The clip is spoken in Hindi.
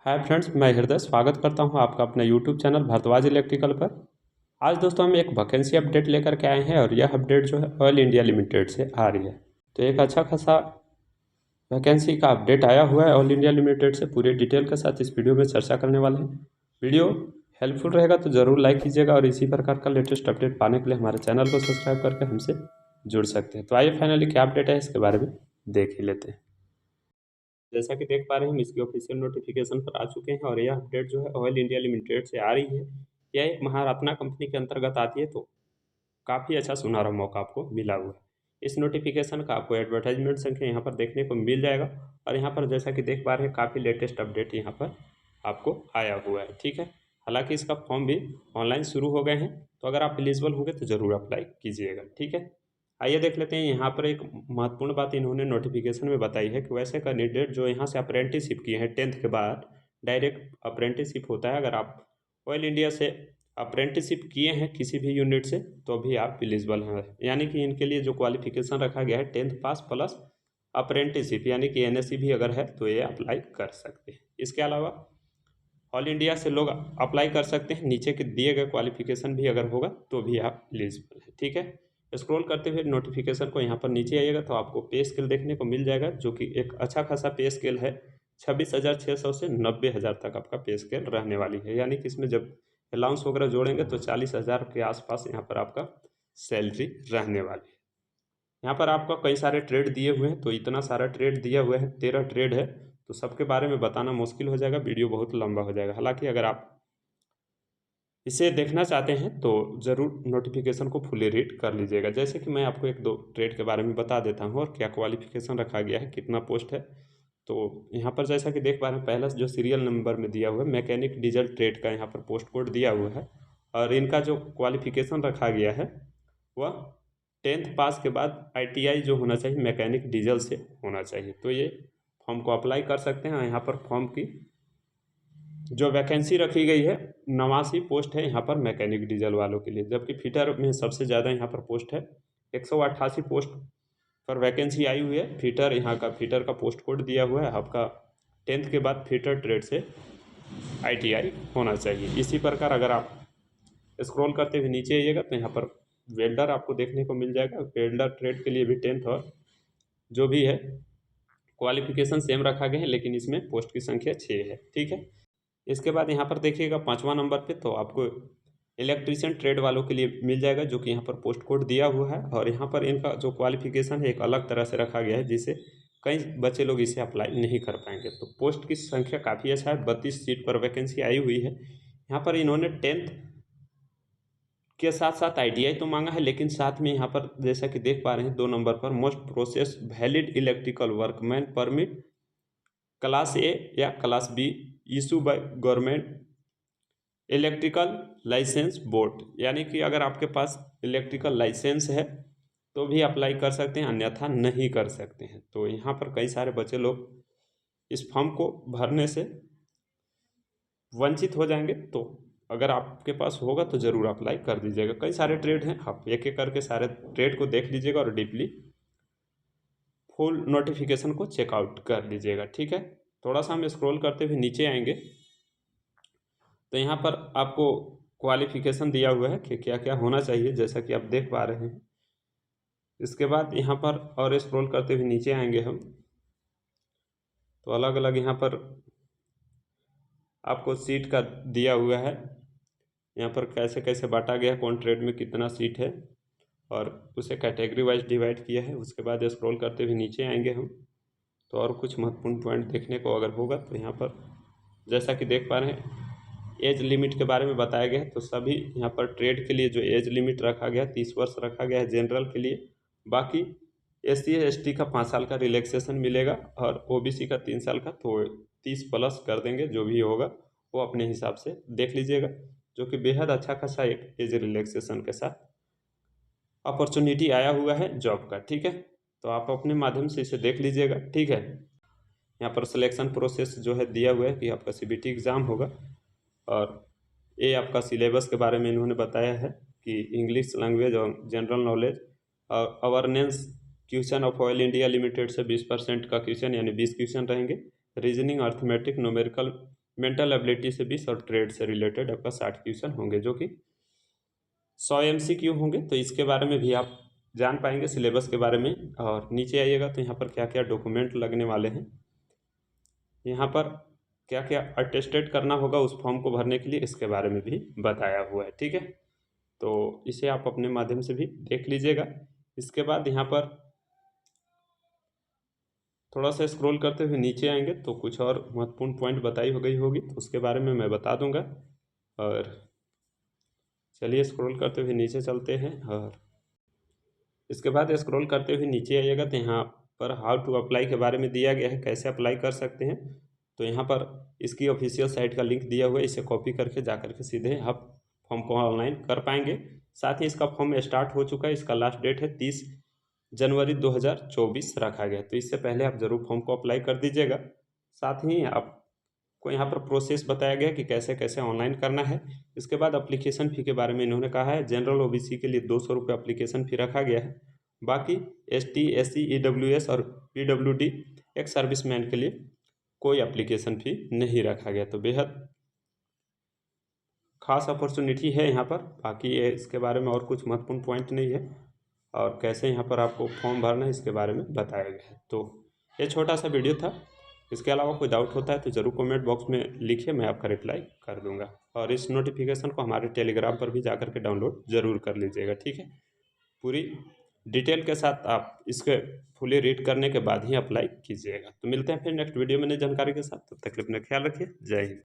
हाय फ्रेंड्स, मैं हृदय स्वागत करता हूं आपका अपने यूट्यूब चैनल भारद्वाज इलेक्ट्रिकल पर। आज दोस्तों हम एक वैकेंसी अपडेट लेकर के आए हैं और यह अपडेट जो है ऑयल इंडिया लिमिटेड से आ रही है। तो एक अच्छा खासा वैकेंसी का अपडेट आया हुआ है ऑयल इंडिया लिमिटेड से। पूरे डिटेल के साथ इस वीडियो में चर्चा करने वाले हैं। वीडियो हेल्पफुल रहेगा तो ज़रूर लाइक कीजिएगा और इसी प्रकार का लेटेस्ट अपडेट पाने के लिए हमारे चैनल को सब्सक्राइब करके हमसे जुड़ सकते हैं। तो आइए फाइनली क्या अपडेट है इसके बारे में देख ही लेते हैं। जैसा कि देख पा रहे हैं हम इसकी ऑफिशियल नोटिफिकेशन पर आ चुके हैं और यह अपडेट जो है ऑयल इंडिया लिमिटेड से आ रही है। यह एक महारत्ना कंपनी के अंतर्गत आती है, तो काफ़ी अच्छा सुनहरा मौका आपको मिला हुआ है। इस नोटिफिकेशन का आपको एडवर्टाइजमेंट संख्या यहाँ पर देखने को मिल जाएगा और यहाँ पर जैसा कि देख पा रहे हैं काफ़ी लेटेस्ट अपडेट यहाँ पर आपको आया हुआ है। ठीक है, हालांकि इसका फॉर्म भी ऑनलाइन शुरू हो गए हैं, तो अगर आप एलिजिबल होंगे तो ज़रूर अप्लाई कीजिएगा। ठीक है, आइए देख लेते हैं। यहाँ पर एक महत्वपूर्ण बात इन्होंने नोटिफिकेशन में बताई है कि वैसे कैंडिडेट जो यहाँ से अप्रेंटिसशिप किए हैं 10th के बाद, डायरेक्ट अप्रेंटिसशिप होता है। अगर आप ऑयल इंडिया से अप्रेंटिसशिप किए हैं किसी भी यूनिट से तो भी आप एलिजिबल हैं। यानी कि इनके लिए जो क्वालिफिकेशन रखा गया है 10th पास प्लस अप्रेंटिसशिप यानी कि एनएससी भी अगर है तो ये अप्लाई कर सकते हैं। इसके अलावा ऑल इंडिया से लोग अप्लाई कर सकते हैं। नीचे के दिए गए क्वालिफिकेशन भी अगर होगा तो भी आप एलिजिबल हैं। ठीक है, स्क्रॉल करते हुए नोटिफिकेशन को यहाँ पर नीचे आइएगा तो आपको पे स्केल देखने को मिल जाएगा, जो कि एक अच्छा खासा पे स्केल है। 26,600 से 90,000 तक आपका पे स्केल रहने वाली है। यानी कि इसमें जब अलाउंस वगैरह जोड़ेंगे तो 40,000 के आसपास यहाँ पर आपका सैलरी रहने वाली है। यहाँ पर आपको कई सारे ट्रेड दिए हुए हैं, तो इतना सारा ट्रेड दिया हुआ है, 13 ट्रेड है, तो सबके बारे में बताना मुश्किल हो जाएगा, वीडियो बहुत लंबा हो जाएगा। हालांकि अगर आप इसे देखना चाहते हैं तो ज़रूर नोटिफिकेशन को फुली रीड कर लीजिएगा। जैसे कि मैं आपको एक दो ट्रेड के बारे में बता देता हूँ और क्या क्वालिफिकेशन रखा गया है, कितना पोस्ट है। तो यहाँ पर जैसा कि देख पा रहे हैं, पहला जो सीरियल नंबर में दिया हुआ है मैकेनिक डीजल ट्रेड का यहाँ पर पोस्ट कोड दिया हुआ है और इनका जो क्वालिफिकेशन रखा गया है वह 10th पास के बाद ITI जो होना चाहिए मैकेनिक डीजल से होना चाहिए। तो ये फॉर्म को अप्लाई कर सकते हैं। यहाँ पर फॉर्म की जो वैकेंसी रखी गई है 89 पोस्ट है यहाँ पर मैकेनिक डीजल वालों के लिए, जबकि फिटर में सबसे ज़्यादा यहाँ पर पोस्ट है। 188 पोस्ट पर वैकेंसी आई हुई है। फिटर यहाँ का फिटर का पोस्ट कोड दिया हुआ है आपका 10th के बाद फिटर ट्रेड से ITI होना चाहिए। इसी प्रकार अगर आप स्क्रॉल करते हुए नीचे आइएगा तो यहाँ पर वेल्डर आपको देखने को मिल जाएगा। वेल्डर ट्रेड के लिए भी 10th और जो भी है क्वालिफिकेशन सेम रखा गया है, लेकिन इसमें पोस्ट की संख्या 6 है। ठीक है, इसके बाद यहाँ पर देखिएगा 5वां नंबर पे तो आपको इलेक्ट्रीशियन ट्रेड वालों के लिए मिल जाएगा, जो कि यहाँ पर पोस्ट कोड दिया हुआ है और यहाँ पर इनका जो क्वालिफिकेशन है एक अलग तरह से रखा गया है, जिससे कई बच्चे लोग इसे अप्लाई नहीं कर पाएंगे। तो पोस्ट की संख्या काफ़ी अच्छा है, 32 सीट पर वैकेंसी आई हुई है। यहाँ पर इन्होंने 10th के साथ साथ ITI तो मांगा है, लेकिन साथ में यहाँ पर जैसा कि देख पा रहे हैं 2 नंबर पर most process valid electrical workman permit class A या class B issue by government electrical licence board. यानी कि अगर आपके पास इलेक्ट्रिकल लाइसेंस है तो भी अप्लाई कर सकते हैं, अन्यथा नहीं कर सकते हैं। तो यहाँ पर कई सारे बच्चे लोग इस फॉर्म को भरने से वंचित हो जाएंगे। तो अगर आपके पास होगा तो ज़रूर अप्लाई कर दीजिएगा। कई सारे ट्रेड हैं, आप एक एक करके सारे ट्रेड को देख लीजिएगा और डीपली फुल नोटिफिकेशन को चेकआउट कर लीजिएगा। ठीक है, थोड़ा सा हम स्क्रॉल करते हुए नीचे आएंगे तो यहाँ पर आपको क्वालिफिकेशन दिया हुआ है कि क्या क्या होना चाहिए, जैसा कि आप देख पा रहे हैं। इसके बाद यहाँ पर और स्क्रॉल करते हुए नीचे आएंगे हम तो अलग अलग यहाँ पर आपको सीट का दिया हुआ है। यहाँ पर कैसे कैसे बांटा गया है, कौन ट्रेड में कितना सीट है और उसे कैटेगरी वाइज डिवाइड किया है। उसके बाद स्क्रॉल करते हुए नीचे आएंगे हम तो और कुछ महत्वपूर्ण पॉइंट देखने को अगर होगा तो यहाँ पर जैसा कि देख पा रहे हैं एज लिमिट के बारे में बताया गया है। तो सभी यहाँ पर ट्रेड के लिए जो एज लिमिट रखा गया है 30 वर्ष रखा गया है जनरल के लिए। बाकी SC ST का 5 साल का रिलैक्सेशन मिलेगा और OBC का 3 साल का, तो 30 प्लस कर देंगे। जो भी होगा वो अपने हिसाब से देख लीजिएगा, जो कि बेहद अच्छा खासा एक एज रिलैक्सेशन के साथ अपॉर्चुनिटी आया हुआ है जॉब का। ठीक है, तो आप अपने माध्यम से इसे देख लीजिएगा। ठीक है, यहाँ पर सिलेक्शन प्रोसेस जो है दिया हुआ है कि आपका CBT एग्ज़ाम होगा और ये आपका सिलेबस के बारे में इन्होंने बताया है कि इंग्लिश लैंग्वेज और जनरल नॉलेज और awareness question of oil India limited से 20% का क्वेश्चन यानी 20 क्वेश्चन रहेंगे। Reasoning, arithmetic, numerical mental ability से 20 और ट्रेड से रिलेटेड आपका 60 क्वेश्चन होंगे, जो कि 100 MCQ होंगे। तो इसके बारे में भी आप जान पाएंगे सिलेबस के बारे में। और नीचे आइएगा तो यहाँ पर क्या क्या डॉक्यूमेंट लगने वाले हैं, यहाँ पर क्या क्या अटेस्टेड करना होगा उस फॉर्म को भरने के लिए, इसके बारे में भी बताया हुआ है। ठीक है, तो इसे आप अपने माध्यम से भी देख लीजिएगा। इसके बाद यहाँ पर थोड़ा सा स्क्रॉल करते हुए नीचे आएंगे तो कुछ और महत्वपूर्ण पॉइंट बताई हो गई होगी, तो उसके बारे में मैं बता दूंगा। और चलिए स्क्रॉल करते हुए नीचे चलते हैं। और इसके बाद स्क्रॉल करते हुए नीचे आइएगा तो यहाँ पर हाउ टू अप्लाई के बारे में दिया गया है, कैसे अप्लाई कर सकते हैं। तो यहाँ पर इसकी ऑफिशियल साइट का लिंक दिया हुआ है, इसे कॉपी करके जा करके सीधे आप फॉर्म को ऑनलाइन कर पाएंगे। साथ ही इसका फॉर्म स्टार्ट हो चुका है, इसका लास्ट डेट है 30 जनवरी 2024 रखा गया। तो इससे पहले आप ज़रूर फॉर्म को अप्लाई कर दीजिएगा। साथ ही आपको यहाँ पर प्रोसेस बताया गया कि कैसे कैसे ऑनलाइन करना है। इसके बाद एप्लीकेशन फ़ी के बारे में इन्होंने कहा है, जनरल OBC के लिए 200 रुपये एप्लीकेशन फ़ी रखा गया है। बाकी ST SC EWS और PWD एक्स सर्विसमैन के लिए कोई एप्लीकेशन फ़ी नहीं रखा गया। तो बेहद खास अपॉर्चुनिटी है यहाँ पर। बाकी ये इसके बारे में और कुछ महत्वपूर्ण पॉइंट नहीं है, और कैसे यहाँ पर आपको फॉर्म भरना है इसके बारे में बताया गया है। तो ये छोटा सा वीडियो था। इसके अलावा कोई डाउट होता है तो ज़रूर कमेंट बॉक्स में लिखिए, मैं आपका रिप्लाई कर दूंगा। और इस नोटिफिकेशन को हमारे टेलीग्राम पर भी जाकर के डाउनलोड ज़रूर कर लीजिएगा। ठीक है, पूरी डिटेल के साथ आप इसके फुली रीड करने के बाद ही अप्लाई कीजिएगा। तो मिलते हैं फिर नेक्स्ट वीडियो में नई जानकारी के साथ, तब तक के लिए अपना ख्याल रखिए। जय हिंद।